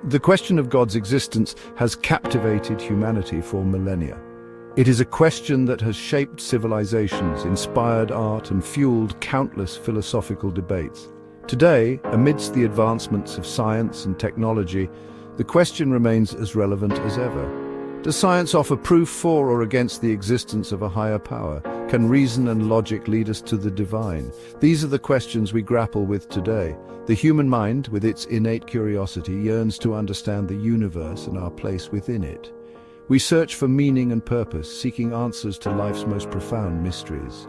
The question of God's existence has captivated humanity for millennia. It is a question that has shaped civilizations, inspired art, and fueled countless philosophical debates. Today, amidst the advancements of science and technology, the question remains as relevant as ever. Does science offer proof for or against the existence of a higher power? Can reason and logic lead us to the divine? These are the questions we grapple with today. The human mind, with its innate curiosity, yearns to understand the universe and our place within it. We search for meaning and purpose, seeking answers to life's most profound mysteries.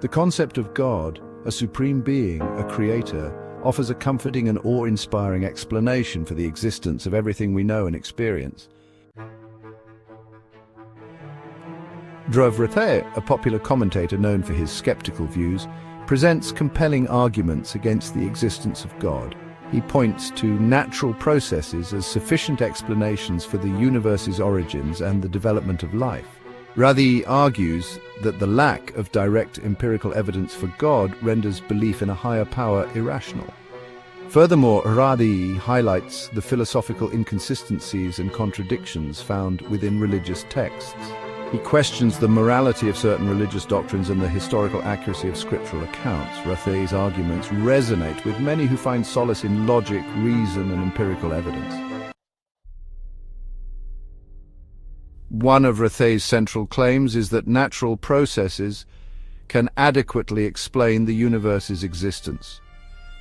The concept of God, a supreme being, a creator, offers a comforting and awe-inspiring explanation for the existence of everything we know and experience. Dhruv Rathe, a popular commentator known for his skeptical views, presents compelling arguments against the existence of God. He points to natural processes as sufficient explanations for the universe's origins and the development of life. Rathe argues that the lack of direct empirical evidence for God renders belief in a higher power irrational. Furthermore, Rathe highlights the philosophical inconsistencies and contradictions found within religious texts. He questions the morality of certain religious doctrines and the historical accuracy of scriptural accounts. Rathe's arguments resonate with many who find solace in logic, reason, and empirical evidence. One of Rathe's central claims is that natural processes can adequately explain the universe's existence.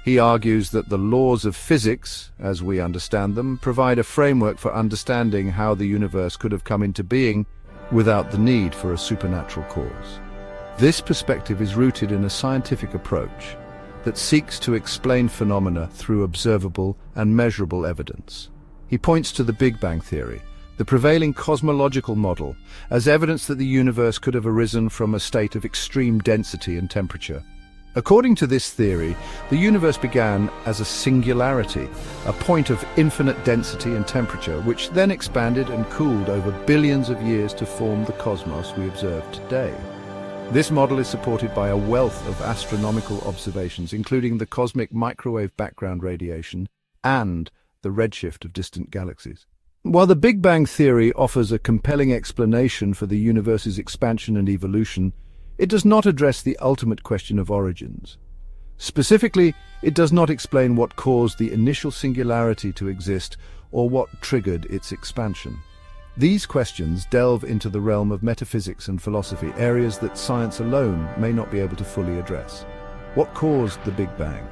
He argues that the laws of physics, as we understand them, provide a framework for understanding how the universe could have come into being without the need for a supernatural cause. This perspective is rooted in a scientific approach that seeks to explain phenomena through observable and measurable evidence. He points to the Big Bang theory, the prevailing cosmological model, as evidence that the universe could have arisen from a state of extreme density and temperature. According to this theory, the universe began as a singularity, a point of infinite density and temperature, which then expanded and cooled over billions of years to form the cosmos we observe today. This model is supported by a wealth of astronomical observations, including the cosmic microwave background radiation and the redshift of distant galaxies. While the Big Bang theory offers a compelling explanation for the universe's expansion and evolution, it does not address the ultimate question of origins. Specifically, it does not explain what caused the initial singularity to exist or what triggered its expansion. These questions delve into the realm of metaphysics and philosophy, areas that science alone may not be able to fully address. What caused the Big Bang?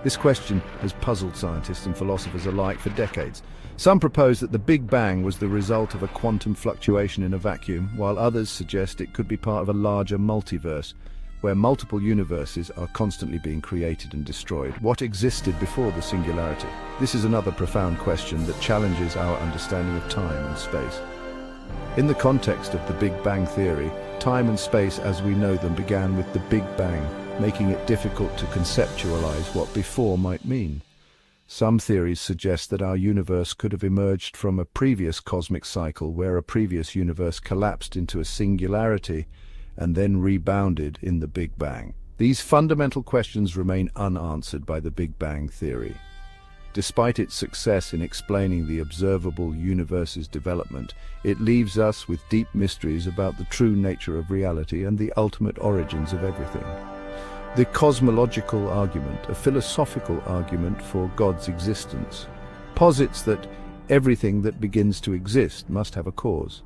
This question has puzzled scientists and philosophers alike for decades. Some propose that the Big Bang was the result of a quantum fluctuation in a vacuum, while others suggest it could be part of a larger multiverse, where multiple universes are constantly being created and destroyed. What existed before the singularity? This is another profound question that challenges our understanding of time and space. In the context of the Big Bang theory, time and space as we know them began with the Big Bang, making it difficult to conceptualize what before might mean. Some theories suggest that our universe could have emerged from a previous cosmic cycle where a previous universe collapsed into a singularity and then rebounded in the Big Bang. These fundamental questions remain unanswered by the Big Bang theory. Despite its success in explaining the observable universe's development, it leaves us with deep mysteries about the true nature of reality and the ultimate origins of everything. The cosmological argument, a philosophical argument for God's existence, posits that everything that begins to exist must have a cause.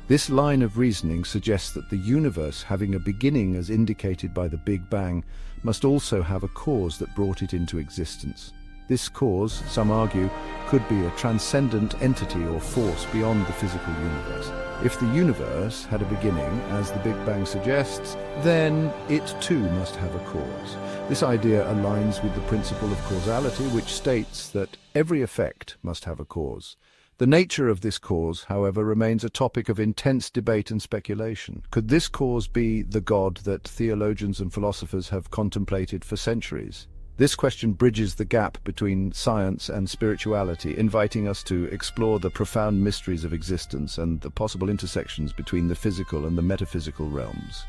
This line of reasoning suggests that the universe, having a beginning as indicated by the Big Bang, must also have a cause that brought it into existence. This cause, some argue, could be a transcendent entity or force beyond the physical universe. If the universe had a beginning, as the Big Bang suggests, then it too must have a cause. This idea aligns with the principle of causality, which states that every effect must have a cause. The nature of this cause, however, remains a topic of intense debate and speculation. Could this cause be the God that theologians and philosophers have contemplated for centuries? This question bridges the gap between science and spirituality, inviting us to explore the profound mysteries of existence and the possible intersections between the physical and the metaphysical realms.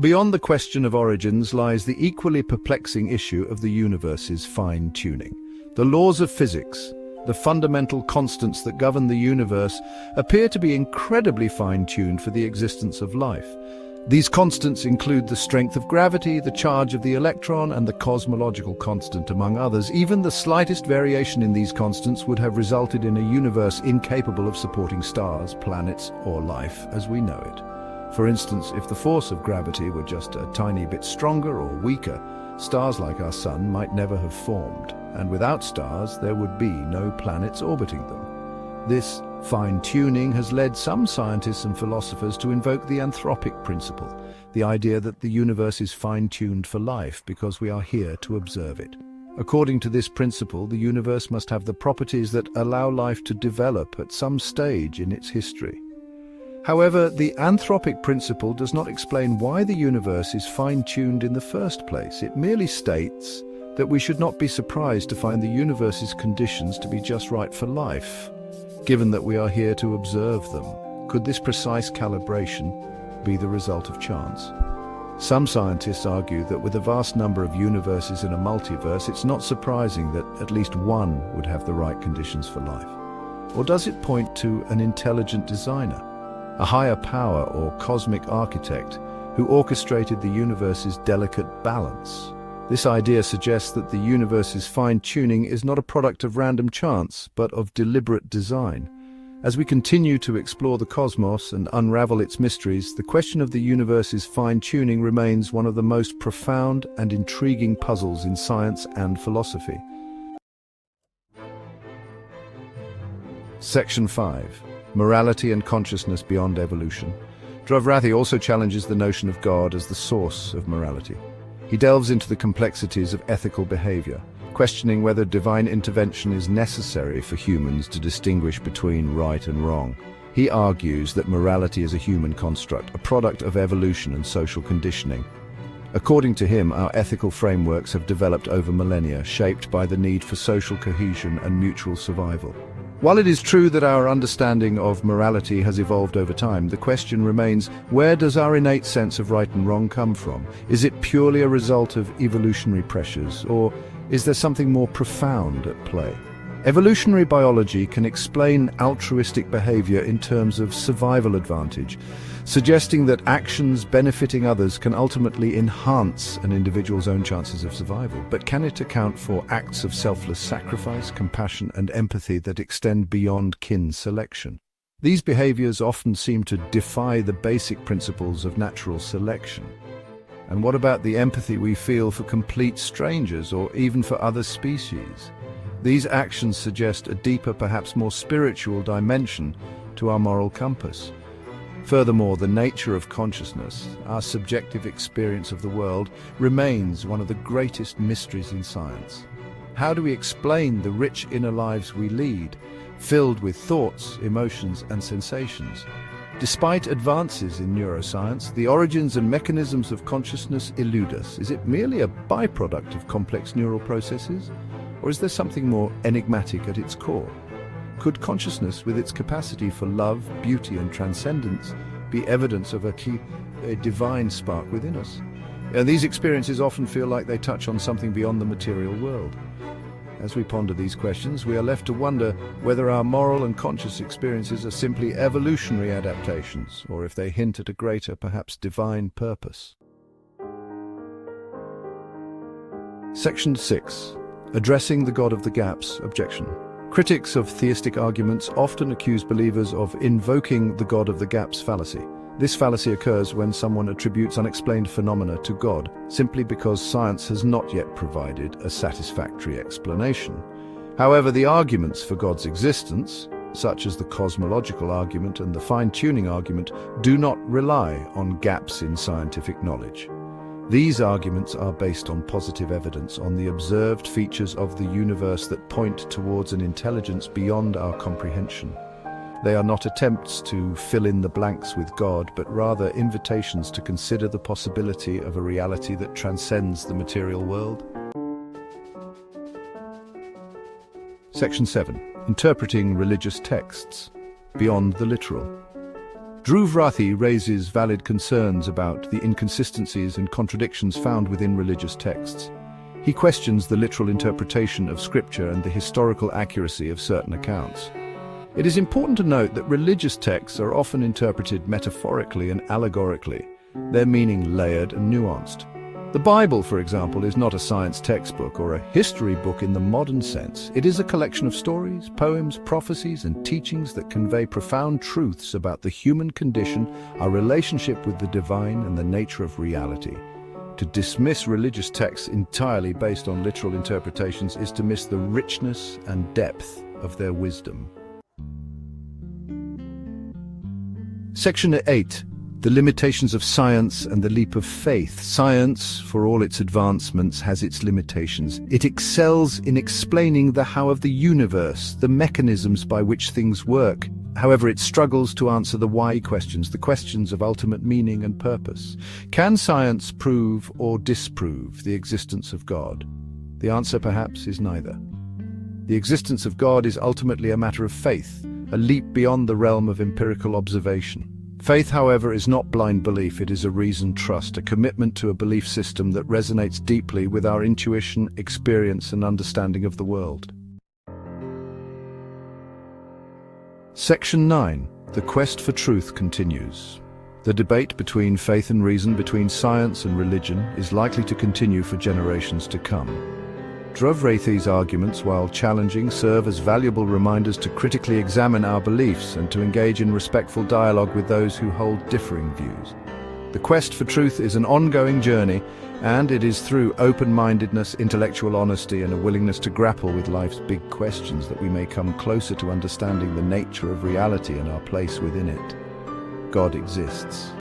Beyond the question of origins lies the equally perplexing issue of the universe's fine-tuning. The laws of physics, the fundamental constants that govern the universe, appear to be incredibly fine-tuned for the existence of life. These constants include the strength of gravity, the charge of the electron, and the cosmological constant, among others. Even the slightest variation in these constants would have resulted in a universe incapable of supporting stars, planets, or life as we know it. For instance, if the force of gravity were just a tiny bit stronger or weaker, stars like our Sun might never have formed, and without stars there would be no planets orbiting them. This fine-tuning has led some scientists and philosophers to invoke the anthropic principle, the idea that the universe is fine-tuned for life because we are here to observe it. According to this principle, the universe must have the properties that allow life to develop at some stage in its history. However, the anthropic principle does not explain why the universe is fine-tuned in the first place. It merely states that we should not be surprised to find the universe's conditions to be just right for life, given that we are here to observe them. Could this precise calibration be the result of chance? Some scientists argue that with a vast number of universes in a multiverse, it's not surprising that at least one would have the right conditions for life. Or does it point to an intelligent designer, a higher power or cosmic architect who orchestrated the universe's delicate balance? This idea suggests that the universe's fine-tuning is not a product of random chance, but of deliberate design. As we continue to explore the cosmos and unravel its mysteries, the question of the universe's fine-tuning remains one of the most profound and intriguing puzzles in science and philosophy. Section 5. Morality and Consciousness Beyond Evolution. Dhruv Rathe also challenges the notion of God as the source of morality. He delves into the complexities of ethical behavior, questioning whether divine intervention is necessary for humans to distinguish between right and wrong. He argues that morality is a human construct, a product of evolution and social conditioning. According to him, our ethical frameworks have developed over millennia, shaped by the need for social cohesion and mutual survival. While it is true that our understanding of morality has evolved over time, the question remains, where does our innate sense of right and wrong come from? Is it purely a result of evolutionary pressures, or is there something more profound at play? Evolutionary biology can explain altruistic behavior in terms of survival advantage, suggesting that actions benefiting others can ultimately enhance an individual's own chances of survival. But can it account for acts of selfless sacrifice, compassion, and empathy that extend beyond kin selection? These behaviors often seem to defy the basic principles of natural selection. And what about the empathy we feel for complete strangers or even for other species? These actions suggest a deeper, perhaps more spiritual dimension to our moral compass. Furthermore, the nature of consciousness, our subjective experience of the world, remains one of the greatest mysteries in science. How do we explain the rich inner lives we lead, filled with thoughts, emotions, and sensations? Despite advances in neuroscience, the origins and mechanisms of consciousness elude us. Is it merely a byproduct of complex neural processes? Or is there something more enigmatic at its core? Could consciousness, with its capacity for love, beauty, and transcendence, be evidence of a divine spark within us? These experiences often feel like they touch on something beyond the material world. As we ponder these questions, we are left to wonder whether our moral and conscious experiences are simply evolutionary adaptations, or if they hint at a greater, perhaps divine purpose. Section 6. Addressing the God of the Gaps objection. Critics of theistic arguments often accuse believers of invoking the God of the Gaps fallacy. This fallacy occurs when someone attributes unexplained phenomena to God, simply because science has not yet provided a satisfactory explanation. However, the arguments for God's existence, such as the cosmological argument and the fine-tuning argument, do not rely on gaps in scientific knowledge. These arguments are based on positive evidence, on the observed features of the universe that point towards an intelligence beyond our comprehension. They are not attempts to fill in the blanks with God, but rather invitations to consider the possibility of a reality that transcends the material world. Section 7. Interpreting religious texts beyond the literal. Dhruv Rathe raises valid concerns about the inconsistencies and contradictions found within religious texts. He questions the literal interpretation of scripture and the historical accuracy of certain accounts. It is important to note that religious texts are often interpreted metaphorically and allegorically, their meaning layered and nuanced. The Bible, for example, is not a science textbook or a history book in the modern sense. It is a collection of stories, poems, prophecies, and teachings that convey profound truths about the human condition, our relationship with the divine, and the nature of reality. To dismiss religious texts entirely based on literal interpretations is to miss the richness and depth of their wisdom. Section 8. The limitations of science and the leap of faith. Science, for all its advancements, has its limitations. It excels in explaining the how of the universe, the mechanisms by which things work. However, it struggles to answer the why questions, the questions of ultimate meaning and purpose. Can science prove or disprove the existence of God? The answer, perhaps, is neither. The existence of God is ultimately a matter of faith, a leap beyond the realm of empirical observation. Faith, however, is not blind belief. It is a reasoned trust, a commitment to a belief system that resonates deeply with our intuition, experience, and understanding of the world. Section 9. The quest for truth continues. The debate between faith and reason, between science and religion, is likely to continue for generations to come. Dhruv Rathe's arguments, while challenging, serve as valuable reminders to critically examine our beliefs and to engage in respectful dialogue with those who hold differing views. The quest for truth is an ongoing journey, and it is through open-mindedness, intellectual honesty, and a willingness to grapple with life's big questions that we may come closer to understanding the nature of reality and our place within it. God exists.